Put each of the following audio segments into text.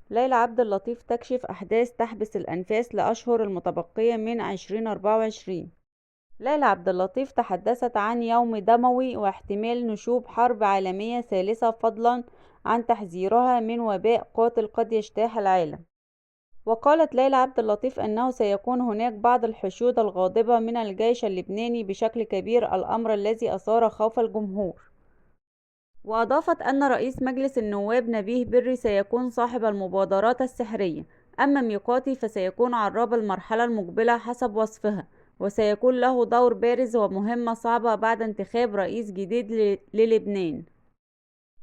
ليلى عبد اللطيف تكشف أحداث تحبس الأنفاس لأشهر المتبقية من 2024. ليلى عبد اللطيف تحدثت عن يوم دموي واحتمال نشوب حرب عالمية ثالثة، فضلا عن تحذيرها من وباء قاتل قد يجتاح العالم. وقالت ليلى عبد اللطيف أنه سيكون هناك بعض الحشود الغاضبة من الجيش اللبناني بشكل كبير، الأمر الذي أثار خوف الجمهور. وأضافت أن رئيس مجلس النواب نبيه بري سيكون صاحب المبادرات السحرية، أما ميقاتي فسيكون عراب المرحلة المقبلة حسب وصفها، وسيكون له دور بارز ومهمة صعبة بعد انتخاب رئيس جديد للبنان.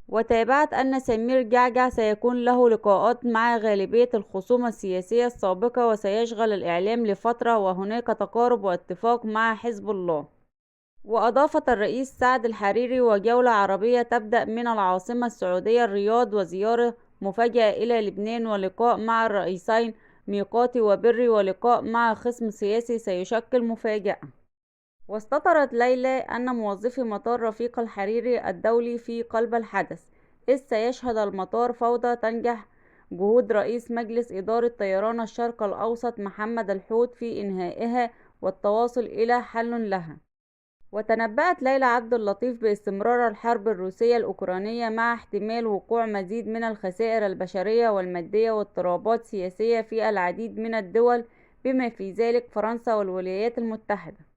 وتابعت أن سمير جعجع سيكون له لقاءات مع غالبية الخصوم السياسية السابقة وسيشغل الإعلام لفترة، وهناك تقارب واتفاق مع حزب الله. وأضافت الرئيس سعد الحريري وجولة عربية تبدأ من العاصمة السعودية الرياض، وزيارة مفاجئة إلى لبنان، ولقاء مع الرئيسين ميقاتي وبري، ولقاء مع خصم سياسي سيشكل مفاجأة. واستطرت ليلى أن موظفي مطار رفيق الحريري الدولي في قلب الحدث، إذ سيشهد المطار فوضى تنجح جهود رئيس مجلس إدارة طيران الشرق الأوسط محمد الحوت في إنهائها والتواصل إلى حل لها. وتنبأت ليلى عبد اللطيف باستمرار الحرب الروسية الأوكرانية مع احتمال وقوع مزيد من الخسائر البشرية والمادية واضطرابات سياسية في العديد من الدول، بما في ذلك فرنسا والولايات المتحدة.